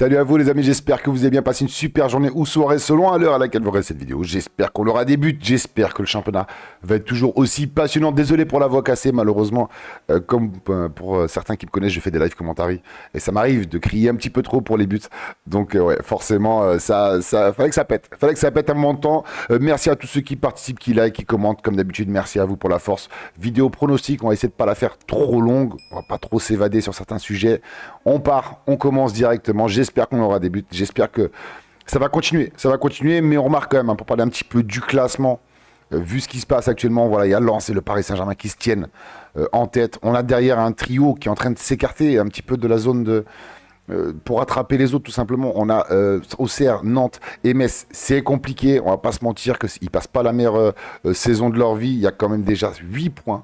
Salut à vous les amis, j'espère que vous avez bien passé une super journée ou soirée selon à l'heure à laquelle vous regardez cette vidéo. J'espère qu'on aura des buts, j'espère que le championnat va être toujours aussi passionnant. Désolé pour la voix cassée malheureusement, comme pour certains qui me connaissent, je fais des live commentary et ça m'arrive de crier un petit peu trop pour les buts. Donc ouais, forcément, fallait que ça pète. Fallait que ça pète un moment de temps. Merci à tous ceux qui participent, qui like, qui commentent comme d'habitude. Merci à vous pour la force. Vidéo pronostic, on va essayer de pas la faire trop longue, on va pas trop s'évader sur certains sujets. On part, on commence directement. J'espère qu'on aura des buts. J'espère que ça va continuer. Ça va continuer, mais on remarque quand même, hein, pour parler un petit peu du classement, vu ce qui se passe actuellement, voilà, il y a Lens et le Paris Saint-Germain qui se tiennent en tête. On a derrière un trio qui est en train de s'écarter un petit peu de la zone de, pour attraper les autres, tout simplement. On a Auxerre, Nantes et Metz. C'est compliqué. On va pas se mentir qu'ils passent pas la meilleure saison de leur vie. Il y a quand même déjà 8 points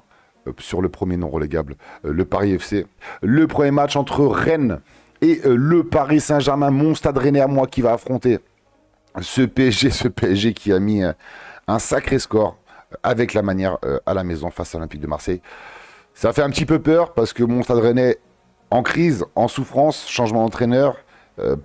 sur le premier non relégable, le Paris FC. Le premier match entre Rennes et le Paris Saint-Germain, mon stade rennais à moi qui va affronter ce PSG qui a mis un sacré score avec la manière à la maison face à l'Olympique de Marseille. Ça fait un petit peu peur parce que mon stade rennais en crise, en souffrance, changement d'entraîneur,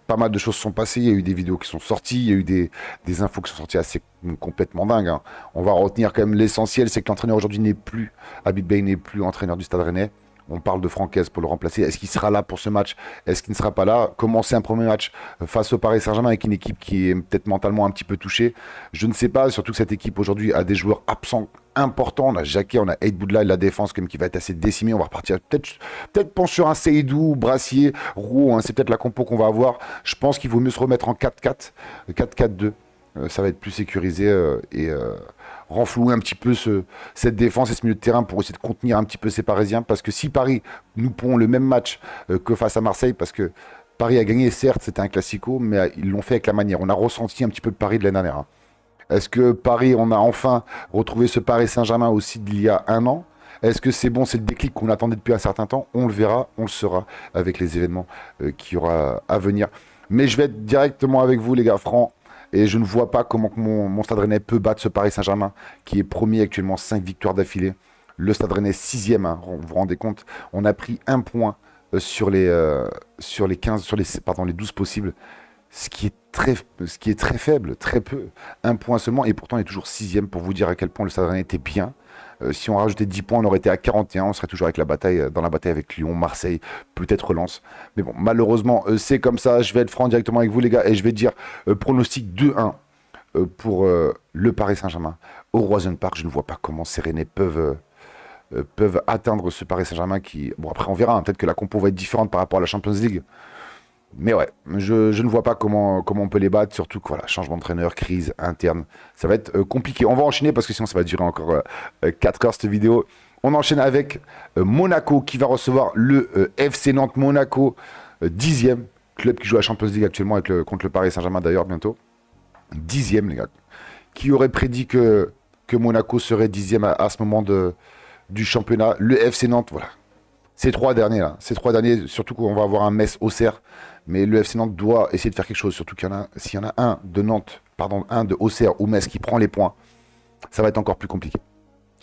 pas mal de choses sont passées, il y a eu des vidéos qui sont sorties, il y a eu des infos qui sont sorties assez complètement dingues, hein. On va retenir quand même l'essentiel, c'est que l'entraîneur aujourd'hui n'est plus, Habib Beye n'est plus entraîneur du stade rennais. On parle de Francaise pour le remplacer. Est-ce qu'il sera là pour ce match? Est-ce qu'il ne sera pas là? Commencer un premier match face au Paris Saint-Germain avec une équipe qui est peut-être mentalement un petit peu touchée. Je ne sais pas, surtout que cette équipe aujourd'hui a des joueurs absents importants. On a Jacquet, on a Aïd Boudla et la défense comme qui va être assez décimée. On va repartir peut-être pencher sur un Seydou, Brassier, Roux, hein, c'est peut-être la compo qu'on va avoir. Je pense qu'il vaut mieux se remettre en 4-4, 4-4-2. Ça va être plus sécurisé et renflouer un petit peu cette défense et ce milieu de terrain pour essayer de contenir un petit peu ces Parisiens. Parce que si Paris nous pond le même match que face à Marseille, parce que Paris a gagné, certes, c'était un classico, mais ils l'ont fait avec la manière. On a ressenti un petit peu de Paris de l'année dernière, hein. Est-ce que Paris, on a enfin retrouvé ce Paris Saint-Germain aussi d'il y a un an? Est-ce que c'est bon, c'est le déclic qu'on attendait depuis un certain temps? On le verra, on le saura avec les événements qu'il y aura à venir. Mais je vais être directement avec vous, les gars, francs. Et je ne vois pas comment mon Stade Rennais peut battre ce Paris Saint-Germain, qui est premier actuellement, 5 victoires d'affilée. Le Stade Rennais 6e, hein, vous vous rendez compte. On a pris un point sur les 15, pardon, les 12 possibles, ce qui est très faible, très peu. Un point seulement, et pourtant on est toujours 6e pour vous dire à quel point le Stade Rennais était bien. Si on rajoutait 10 points, on aurait été à 41, on serait toujours avec dans la bataille avec Lyon, Marseille, peut-être Lens. Mais bon, malheureusement, c'est comme ça. Je vais être franc directement avec vous, les gars, et je vais dire pronostic 2-1 pour le Paris Saint-Germain au Roison Park. Je ne vois pas comment ces Rennais peuvent atteindre ce Paris Saint-Germain qui... Bon, après, on verra, hein, peut-être que la compo va être différente par rapport à la Champions League. Mais ouais, je ne vois pas comment on peut les battre, surtout que voilà, changement d'entraîneur, crise interne, ça va être compliqué. On va enchaîner parce que sinon ça va durer encore 4 heures cette vidéo. On enchaîne avec Monaco qui va recevoir le FC Nantes Monaco, 10e, club qui joue à la Champions League actuellement contre le Paris Saint-Germain d'ailleurs bientôt. 10e les gars. Qui aurait prédit que Monaco serait 10e à ce moment du championnat? Le FC Nantes, voilà. Ces trois derniers, surtout qu'on va avoir un Metz Auxerre, mais le FC Nantes doit essayer de faire quelque chose, surtout s'il y en a un de Nantes, pardon, un de Auxerre ou Metz qui prend les points, ça va être encore plus compliqué.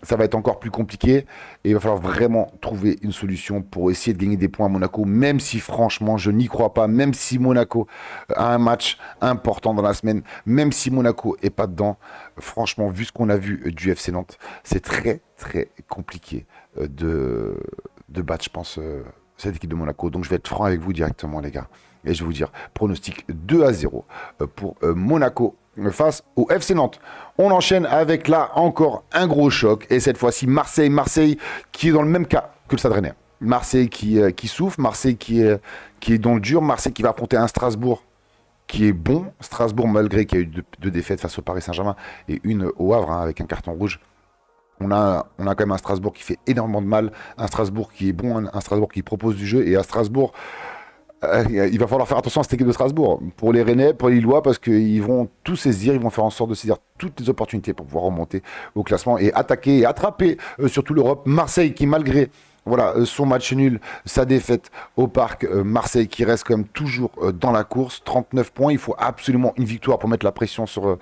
Ça va être encore plus compliqué et il va falloir vraiment trouver une solution pour essayer de gagner des points à Monaco, même si franchement je n'y crois pas, même si Monaco a un match important dans la semaine, même si Monaco est pas dedans, franchement vu ce qu'on a vu du FC Nantes, c'est très très compliqué de battre, je pense, cette équipe de Monaco. Donc je vais être franc avec vous directement, les gars. Et je vais vous dire, pronostic 2-0 pour Monaco face au FC Nantes. On enchaîne avec là encore un gros choc. Et cette fois-ci, Marseille qui est dans le même cas que le Stade Rennais. Marseille qui souffre, Marseille qui est dans le dur, Marseille qui va affronter un Strasbourg qui est bon. Strasbourg, malgré qu'il y a eu deux défaites face au Paris Saint-Germain et une au Havre, hein, avec un carton rouge. On a quand même un Strasbourg qui fait énormément de mal, un Strasbourg qui est bon, un Strasbourg qui propose du jeu, et à Strasbourg, il va falloir faire attention à cette équipe de Strasbourg. Pour les Rennais, pour les Lillois, parce qu'ils vont tout saisir, ils vont faire en sorte de saisir toutes les opportunités pour pouvoir remonter au classement et attaquer et attraper surtout l'Europe. Marseille qui, malgré son match nul, sa défaite au Parc, Marseille qui reste quand même toujours dans la course, 39 points, il faut absolument une victoire pour mettre la pression sur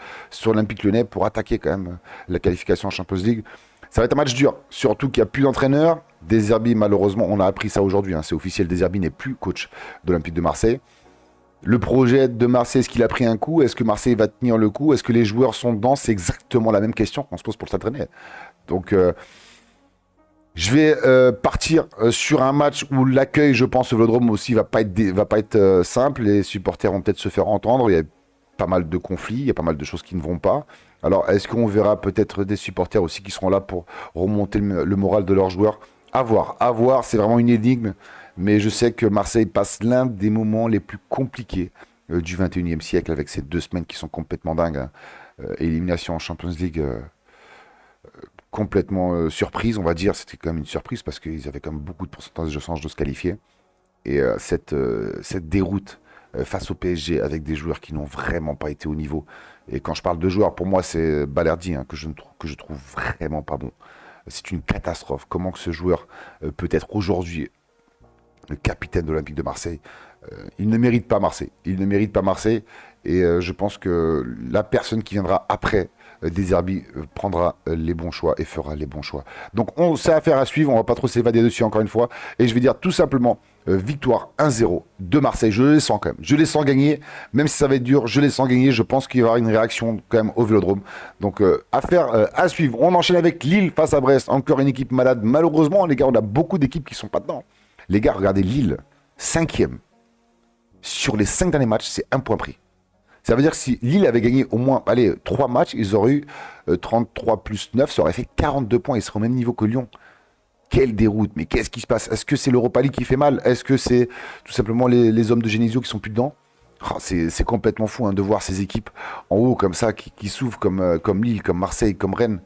l'Olympique Lyonnais pour attaquer quand même la qualification en Champions League. Ça va être un match dur, surtout qu'il n'y a plus d'entraîneur. De Zerbi, malheureusement, on a appris ça aujourd'hui, hein, c'est officiel, De Zerbi n'est plus coach de l'Olympique de Marseille. Le projet de Marseille, est-ce qu'il a pris un coup? Est-ce que Marseille va tenir le coup? Est-ce que les joueurs sont dedans? C'est exactement la même question qu'on se pose pour le Stade Rennais. Donc, je vais partir sur un match où l'accueil, je pense, au Vélodrome aussi va pas être simple. Les supporters vont peut-être se faire entendre. Il y a pas mal de conflits, il y a pas mal de choses qui ne vont pas. Alors, est-ce qu'on verra peut-être des supporters aussi qui seront là pour remonter le moral de leurs joueurs? À voir, c'est vraiment une énigme. Mais je sais que Marseille passe l'un des moments les plus compliqués du 21e siècle avec ces 2 semaines qui sont complètement dingues, hein. Élimination en Champions League complètement surprise, on va dire. C'était quand même une surprise parce qu'ils avaient quand même beaucoup de pourcentage de chances de se qualifier. Et cette déroute face au PSG avec des joueurs qui n'ont vraiment pas été au niveau. Et quand je parle de joueurs, pour moi, c'est Balerdi, hein, que je trouve vraiment pas bon. C'est une catastrophe. Comment que ce joueur peut être aujourd'hui le capitaine de l'Olympique de Marseille? Il ne mérite pas Marseille. Il ne mérite pas Marseille. Et je pense que la personne qui viendra après Deserbi prendra les bons choix et fera les bons choix. Donc c'est affaire à suivre, on va pas trop s'évader dessus encore une fois. Et je vais dire tout simplement victoire 1-0 de Marseille. Je les sens quand même. Je les sens gagner, même si ça va être dur, je les sens gagner. Je pense qu'il y aura une réaction quand même au Vélodrome. Donc affaire à suivre. On enchaîne avec Lille face à Brest. Encore une équipe malade. Malheureusement, les gars, on a beaucoup d'équipes qui sont pas dedans. Les gars, regardez Lille, 5e. Sur les 5 derniers matchs, c'est un point pris. Ça veut dire que si Lille avait gagné au moins 3 matchs, ils auraient eu 33 plus 9, ça aurait fait 42 points. Ils seraient au même niveau que Lyon. Quelle déroute, mais qu'est-ce qui se passe? Est-ce que c'est l'Europa League qui fait mal? Est-ce que c'est tout simplement les hommes de Genesio qui sont plus dedans? Oh, c'est complètement fou, hein, de voir ces équipes en haut comme ça, qui souffrent comme Lille, comme Marseille, comme Rennes.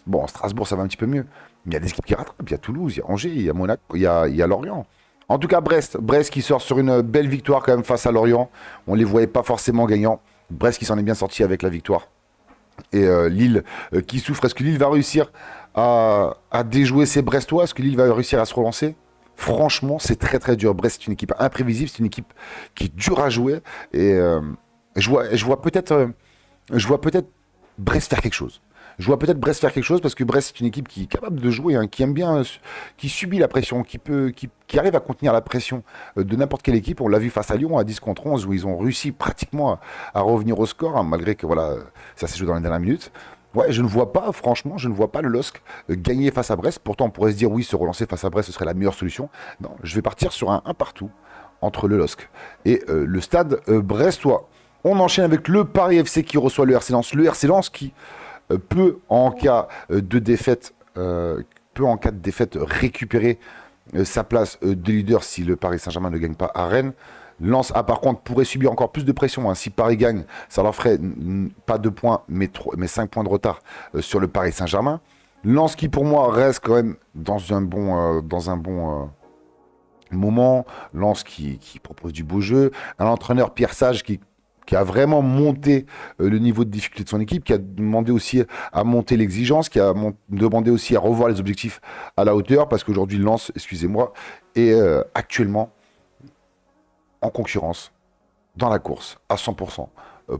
Bon, Strasbourg, ça va un petit peu mieux. Il y a des équipes qui rattrapent. Il y a Toulouse, il y a Angers, il y a Monaco, il y a Lorient. En tout cas, Brest qui sort sur une belle victoire quand même face à Lorient. On ne les voyait pas forcément gagnants. Brest qui s'en est bien sorti avec la victoire. Et Lille qui souffre. Est-ce que Lille va réussir à déjouer ses Brestois? Est-ce que Lille va réussir à se relancer? Franchement, c'est très très dur. Brest, c'est une équipe imprévisible. C'est une équipe qui est dure à jouer. Et je vois peut-être Brest faire quelque chose. Je vois peut-être Brest faire quelque chose parce que Brest c'est une équipe qui est capable de jouer, hein, qui aime bien, qui subit la pression, qui arrive à contenir la pression de n'importe quelle équipe. On l'a vu face à Lyon à 10 contre 11 où ils ont réussi pratiquement à revenir au score, hein, malgré que voilà, ça s'est joué dans les dernières minutes. Ouais, je ne vois pas, franchement, je ne vois pas le LOSC gagner face à Brest. Pourtant, on pourrait se dire oui, se relancer face à Brest, ce serait la meilleure solution. Non, je vais partir sur un partout entre le LOSC et le stade brestois. On enchaîne avec le Paris FC qui reçoit le RC Lens. Le RC Lens qui peut en cas de défaite, récupérer sa place de leader si le Paris Saint-Germain ne gagne pas à Rennes. Lens, par contre, pourrait subir encore plus de pression, hein. Si Paris gagne, ça leur ferait pas 2 points, mais 5 points de retard sur le Paris Saint-Germain. Lens qui, pour moi, reste quand même dans un bon moment. Lens qui propose du beau jeu. Un entraîneur, Pierre Sage, qui a vraiment monté le niveau de difficulté de son équipe, qui a demandé aussi à monter l'exigence, qui a demandé aussi à revoir les objectifs à la hauteur, parce qu'aujourd'hui, Lens, excusez-moi, est actuellement en concurrence, dans la course, à 100%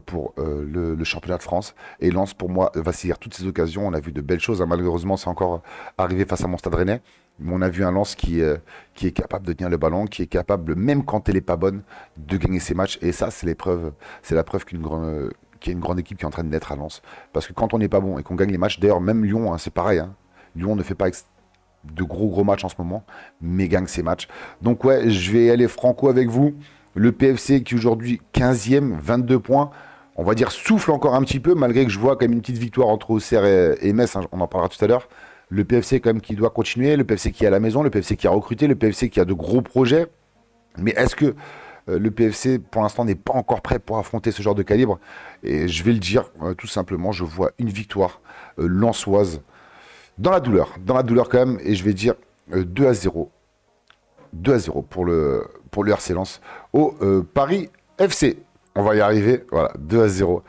pour le championnat de France. Et Lens, pour moi, va saisir toutes ces occasions. On a vu de belles choses, hein. Malheureusement, c'est encore arrivé face à mon Stade Rennais. Mais on a vu un Lens qui est capable de tenir le ballon, qui est capable, même quand elle n'est pas bonne, de gagner ses matchs. Et ça, c'est la preuve qu'il y a une grande équipe qui est en train de naître à Lens. Parce que quand on n'est pas bon et qu'on gagne les matchs, d'ailleurs, même Lyon, hein, c'est pareil, hein. Lyon ne fait pas de gros matchs en ce moment, mais gagne ses matchs. Donc ouais, je vais aller franco avec vous. Le PFC qui aujourd'hui 15e, 22 points, on va dire souffle encore un petit peu, malgré que je vois quand même une petite victoire entre Auxerre et Metz, hein, on en parlera tout à l'heure. Le PFC quand même qui doit continuer, le PFC qui est à la maison, le PFC qui a recruté, le PFC qui a de gros projets. Mais est-ce que le PFC pour l'instant n'est pas encore prêt pour affronter ce genre de calibre? Et je vais le dire tout simplement, je vois une victoire lensoise dans la douleur quand même, et je vais dire 2-0. 2-0 pour le RC Lens au Paris FC. On va y arriver, voilà, 2-0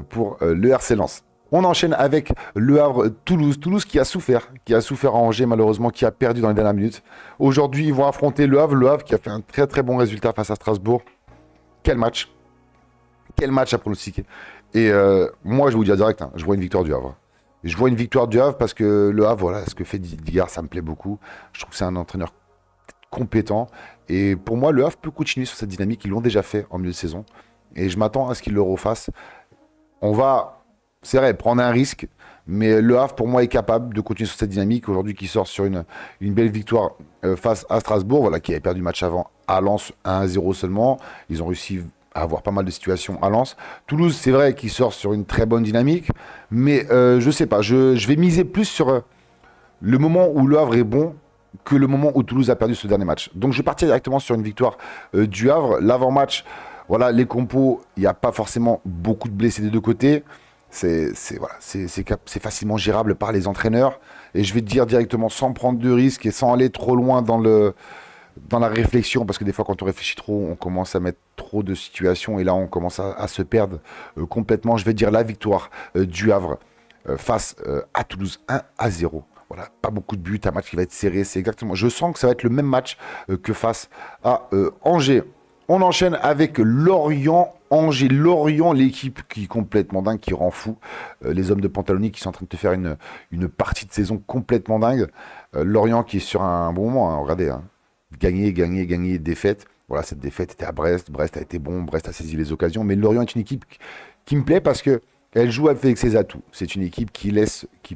pour le RC Lens. On enchaîne avec Le Havre-Toulouse. Toulouse qui a souffert à Angers malheureusement, qui a perdu dans les dernières minutes. Aujourd'hui, ils vont affronter Le Havre qui a fait un très très bon résultat face à Strasbourg. Quel match à pronostiquer. Et moi, je vais vous dire direct, hein, je vois une victoire du Havre. Je vois une victoire du Havre parce que le Havre, voilà, ce que fait Digard, ça me plaît beaucoup. Je trouve que c'est un entraîneur compétent. Et pour moi, le Havre peut continuer sur cette dynamique. Ils l'ont déjà fait en milieu de saison. Et je m'attends à ce qu'ils le refassent. On va, c'est vrai, prendre un risque. Mais Le Havre, pour moi, est capable de continuer sur cette dynamique. Aujourd'hui, qui sort sur une belle victoire face à Strasbourg, voilà, qui avait perdu le match avant à Lens 1-0 seulement. Ils ont réussi à avoir pas mal de situations à Lens. Toulouse, c'est vrai qu'il sort sur une très bonne dynamique. Mais je sais pas, je vais miser plus sur le moment où Le Havre est bon que le moment où Toulouse a perdu ce dernier match. Donc je vais partir directement sur une victoire du Havre. L'avant-match, voilà, les compos, il n'y a pas forcément beaucoup de blessés des deux côtés. Voilà, c'est facilement gérable par les entraîneurs. Et je vais te dire directement, sans prendre de risques et sans aller trop loin dans la réflexion, parce que des fois, quand on réfléchit trop, on commence à mettre trop de situations et là, on commence à se perdre complètement. Je vais dire la victoire du Havre face à Toulouse 1-0. Voilà, pas beaucoup de buts, un match qui va être serré. C'est exactement. Je sens que ça va être le même match que face à Angers. On enchaîne avec Lorient. Angers-Lorient, l'équipe qui est complètement dingue, qui rend fou. Les hommes de Pantaloni qui sont en train de te faire une partie de saison complètement dingue. Lorient qui est sur un bon moment, hein, regardez. Hein. Gagner, défaite. Voilà, cette défaite était à Brest. Brest a été bon, Brest a saisi les occasions. Mais Lorient est une équipe qui me plaît parce que elle joue avec ses atouts. C'est une équipe qui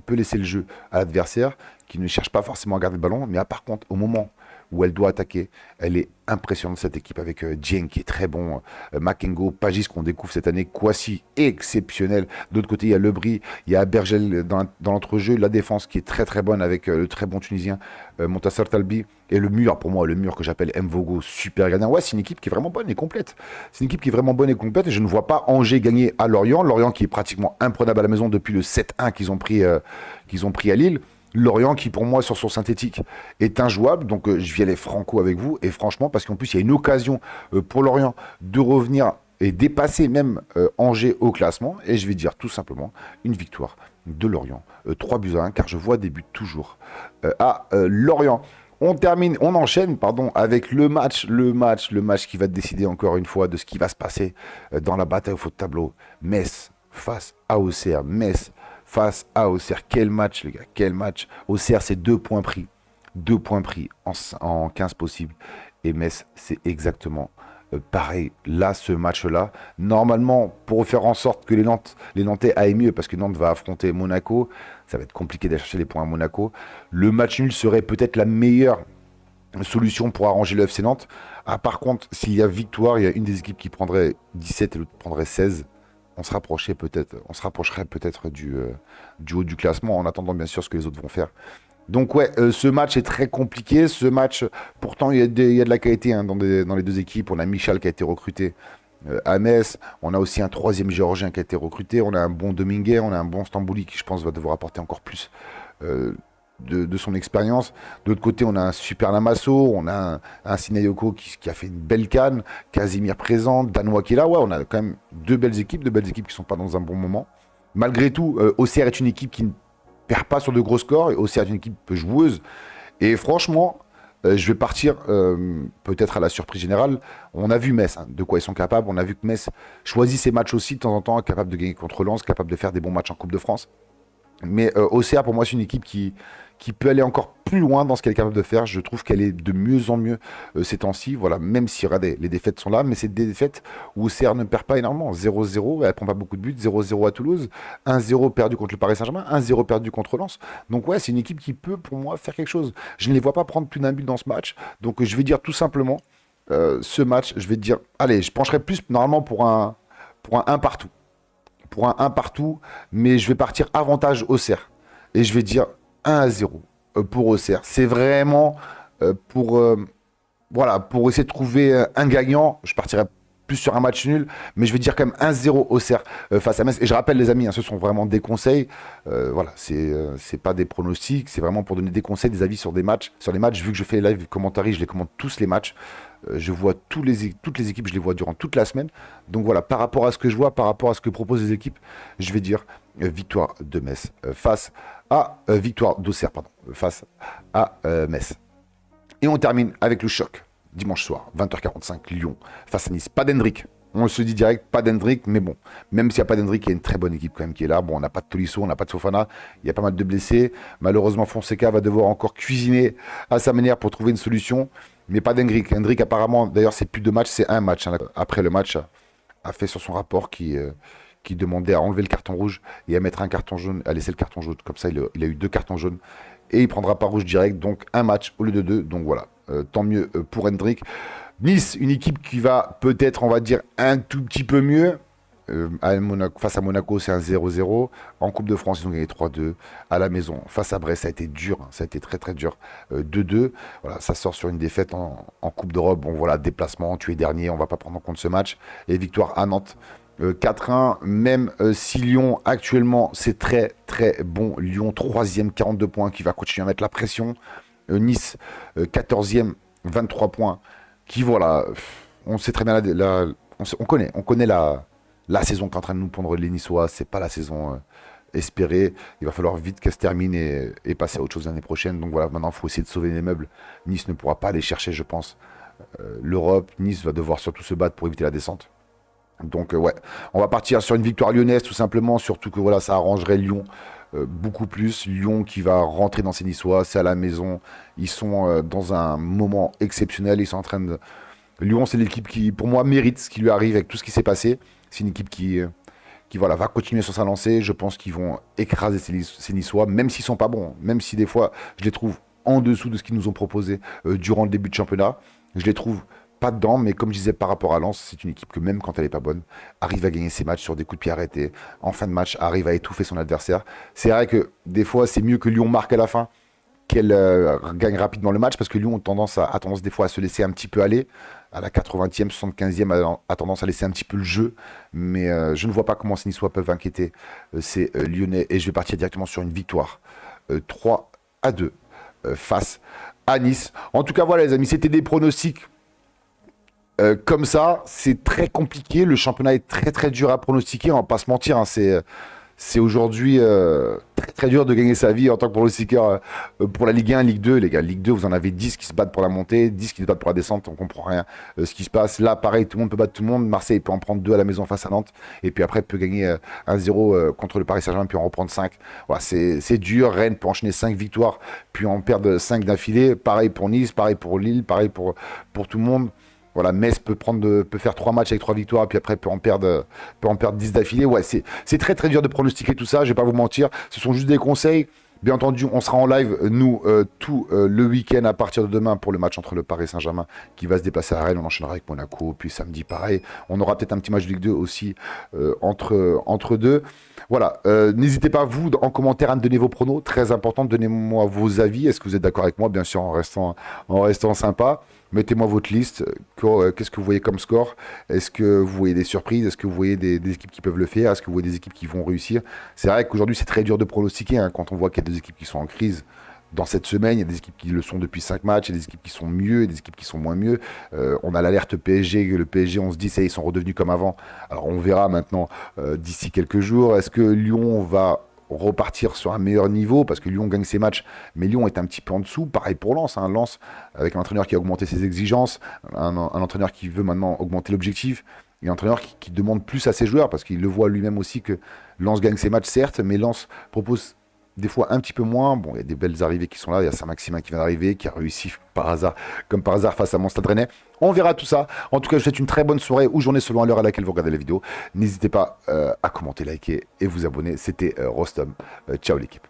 peut laisser le jeu à l'adversaire, qui ne cherche pas forcément à garder le ballon. Mais par contre, au moment où elle doit attaquer, elle est impressionnante cette équipe avec Dieng qui est très bon, Makengo, Pagis qu'on découvre cette année, Kouassi exceptionnel. D'autre côté, il y a Lebris, il y a Bergel dans l'entrejeu, la défense qui est très très bonne avec le très bon Tunisien Montassar Talbi et le mur, pour moi, le mur que j'appelle Mvogo, super gardien. Ouais, c'est une équipe qui est vraiment bonne et complète. C'est une équipe qui est vraiment bonne et complète et je ne vois pas Angers gagner à Lorient. Lorient qui est pratiquement imprenable à la maison depuis le 7-1 qu'ils ont pris à Lille. Lorient qui pour moi sur son synthétique est injouable, donc je vais aller franco avec vous, et franchement parce qu'en plus il y a une occasion pour Lorient de revenir et dépasser même Angers au classement, et je vais dire tout simplement une victoire de Lorient, 3-1, car je vois des buts toujours à Lorient. On enchaîne, pardon, avec le match qui va décider encore une fois de ce qui va se passer dans la bataille au fond de tableau. Metz face à Auxerre, Metz face à Auxerre. Quel match, les gars, quel match. Auxerre, c'est 2 points pris. 2 points pris en 15 possibles. Et Metz, c'est exactement pareil. Là, ce match-là, normalement, pour faire en sorte que les Nantais aillent mieux, parce que Nantes va affronter Monaco, ça va être compliqué d'aller chercher les points à Monaco. Le match nul serait peut-être la meilleure solution pour arranger le FC Nantes. Ah, par contre, s'il y a victoire, il y a une des équipes qui prendrait 17 et l'autre prendrait 16. On se rapprocherait peut-être du haut du classement en attendant bien sûr ce que les autres vont faire. Donc ouais, ce match est très compliqué. Ce match, pourtant, il y a de la qualité hein, dans les deux équipes. On a Michal qui a été recruté à Metz. On a aussi un troisième Géorgien qui a été recruté. On a un bon Dominguez, on a un bon Stambouli qui, je pense, va devoir apporter encore plus de son expérience. De l'autre côté, on a un super Lamasso, on a un Sinayoko qui a fait une belle canne, Casimir présent, Danois qui est là. Ouais, on a quand même deux belles équipes qui sont pas dans un bon moment. Malgré tout, Auxerre est une équipe qui ne perd pas sur de gros scores, et Auxerre est une équipe joueuse. Et franchement, je vais partir peut-être à la surprise générale. On a vu Metz, hein, de quoi ils sont capables. On a vu que Metz choisit ses matchs aussi de temps en temps, capable de gagner contre Lens, capable de faire des bons matchs en Coupe de France. Mais Auxerre, pour moi, c'est une équipe qui peut aller encore plus loin dans ce qu'elle est capable de faire. Je trouve qu'elle est de mieux en mieux ces temps-ci. Voilà, même si, regardez, les défaites sont là, mais c'est des défaites où Auxerre ne perd pas énormément. 0-0, elle prend pas beaucoup de buts. 0-0 à Toulouse. 1-0 perdu contre le Paris Saint-Germain. 1-0 perdu contre Lens. Donc ouais, c'est une équipe qui peut, pour moi, faire quelque chose. Je ne les vois pas prendre plus d'un but dans ce match. Donc je vais dire tout simplement, ce match, je vais te dire, allez, je pencherai plus normalement pour un partout. Pour un 1 partout, mais je vais partir avantage Auxerre. Et je vais dire 1-0 pour Auxerre. C'est vraiment pour essayer de trouver un gagnant. Je partirai plus sur un match nul, mais je vais dire quand même 1-0 Auxerre face à Metz. Et je rappelle les amis, hein, ce sont vraiment des conseils. Voilà, c'est pas des pronostics, c'est vraiment pour donner des conseils, des avis sur les matchs. Vu que je fais les live commentary, je les commente tous les matchs. Je vois toutes les équipes, je les vois durant toute la semaine. Donc voilà, par rapport à ce que je vois, par rapport à ce que proposent les équipes, je vais dire victoire de Metz face à victoire d'Auxerre, pardon, face à Metz. Et on termine avec le choc dimanche soir, 20h45, Lyon face à Nice. Pas d'Hendrick. On se dit direct, pas d'Hendrick, mais bon, même s'il n'y a pas d'Hendrick, il y a une très bonne équipe quand même qui est là. Bon, on n'a pas de Tolisso, on n'a pas de Fofana, il y a pas mal de blessés. Malheureusement, Fonseca va devoir encore cuisiner à sa manière pour trouver une solution. mais pas d'Hendrick. Hendrick, apparemment, d'ailleurs, c'est plus 2 matchs, c'est un match. Hein. Après le match, a fait sur son rapport qui demandait à enlever le carton rouge et à mettre un carton jaune, à laisser le carton jaune. Comme ça, il a eu 2 cartons jaunes et il prendra pas rouge direct, donc un match au lieu de 2. Donc voilà, tant mieux pour Hendrick. Nice, une équipe qui va peut-être, on va dire, un tout petit peu mieux. Face à Monaco, c'est un 0-0. En Coupe de France, ils ont gagné 3-2. À la maison, face à Brest, ça a été dur. Hein. Ça a été très très dur. 2-2. Voilà, ça sort sur une défaite en Coupe d'Europe. Bon voilà, déplacement, tu es dernier. On va pas prendre en compte ce match. Et victoire à Nantes. 4-1, même si Lyon actuellement c'est très très bon. Lyon 3e, 42 points, qui va continuer à mettre la pression. Nice 14e, 23 points, qui voilà, on sait très bien on connaît la saison qu'est en train de nous pondre les Niçois. C'est pas la saison espérée. Il va falloir vite qu'elle se termine et passer à autre chose l'année prochaine. Donc voilà, maintenant il faut essayer de sauver les meubles. Nice ne pourra pas aller chercher, je pense, l'Europe. Nice va devoir surtout se battre pour éviter la descente. Donc ouais, on va partir sur une victoire lyonnaise tout simplement, surtout que voilà, ça arrangerait Lyon beaucoup plus. Lyon qui va rentrer dans ses Niçois, c'est à la maison, ils sont dans un moment exceptionnel, ils sont en train de... Lyon, c'est l'équipe qui, pour moi, mérite ce qui lui arrive avec tout ce qui s'est passé. C'est une équipe qui voilà, va continuer sur sa lancée. Je pense qu'ils vont écraser ces Niçois, même s'ils sont pas bons, même si des fois, je les trouve en dessous de ce qu'ils nous ont proposé durant le début de championnat. Je les trouve pas dedans, mais comme je disais par rapport à Lens, c'est une équipe que même quand elle est pas bonne, arrive à gagner ses matchs sur des coups de pied arrêtés. En fin de match, arrive à étouffer son adversaire. C'est vrai que des fois, c'est mieux que Lyon marque à la fin, qu'elle gagne rapidement le match, parce que Lyon a tendance des fois à se laisser un petit peu aller. À la 80e, 75e, a tendance à laisser un petit peu le jeu. Mais je ne vois pas comment ces Niçois peuvent inquiéter ces Lyonnais. Et je vais partir directement sur une victoire 3-2 face à Nice. En tout cas, voilà les amis, c'était des pronostics. Comme ça, c'est très compliqué. Le championnat est très très dur à pronostiquer. On va pas se mentir. Hein, c'est aujourd'hui très très dur de gagner sa vie en tant que pronostiqueur pour la Ligue 1, Ligue 2. Les gars, Ligue 2, vous en avez 10 qui se battent pour la montée, 10 qui se battent pour la descente. On comprend rien ce qui se passe. Là, pareil, tout le monde peut battre tout le monde. Marseille peut en prendre 2 à la maison face à Nantes. Et puis après, peut gagner 1-0 contre le Paris Saint-Germain, puis en reprendre 5. Voilà, c'est dur. Rennes peut enchaîner 5 victoires, puis en perdre 5 d'affilée. Pareil pour Nice, pareil pour Lille, pareil pour tout le monde. Voilà, Metz peut faire 3 matchs avec 3 victoires, puis après peut en perdre 10 d'affilée. Ouais, c'est très très dur de pronostiquer tout ça, je vais pas vous mentir. Ce sont juste des conseils. Bien entendu, on sera en live, nous, tout le week-end à partir de demain pour le match entre le Paris Saint-Germain qui va se déplacer à Rennes. On enchaînera avec Monaco, puis samedi pareil. On aura peut-être un petit match de Ligue 2 aussi entre deux. Voilà, n'hésitez pas, vous, en commentaire, à me donner vos pronos. Très important, donnez-moi vos avis. Est-ce que vous êtes d'accord avec moi? Bien sûr, en restant sympa. Mettez-moi votre liste. Qu'est-ce que vous voyez comme score? Est-ce que vous voyez des surprises? Est-ce que vous voyez des équipes qui peuvent le faire? Est-ce que vous voyez des équipes qui vont réussir? C'est vrai qu'aujourd'hui, c'est très dur de pronostiquer hein, quand on voit qu'il y a des équipes qui sont en crise. Dans cette semaine, il y a des équipes qui le sont depuis 5 matchs, il y a des équipes qui sont mieux, et des équipes qui sont moins mieux. On a l'alerte PSG, le PSG, on se dit, ça, ils sont redevenus comme avant. Alors on verra maintenant d'ici quelques jours. Est-ce que Lyon va repartir sur un meilleur niveau parce que Lyon gagne ses matchs, mais Lyon est un petit peu en dessous. Pareil pour Lens, hein. Lens avec un entraîneur qui a augmenté ses exigences, un entraîneur qui veut maintenant augmenter l'objectif, et un entraîneur qui demande plus à ses joueurs parce qu'il le voit lui-même aussi que Lens gagne ses matchs certes, mais Lens propose des fois un petit peu moins. Bon, il y a des belles arrivées qui sont là. Il y a Saint-Maximin qui vient d'arriver, qui a réussi par hasard, comme par hasard, face à mon Stade Rennais. On verra tout ça. En tout cas, je vous souhaite une très bonne soirée ou journée selon l'heure à laquelle vous regardez la vidéo. N'hésitez pas à commenter, liker et vous abonner. C'était Rostom. Ciao l'équipe.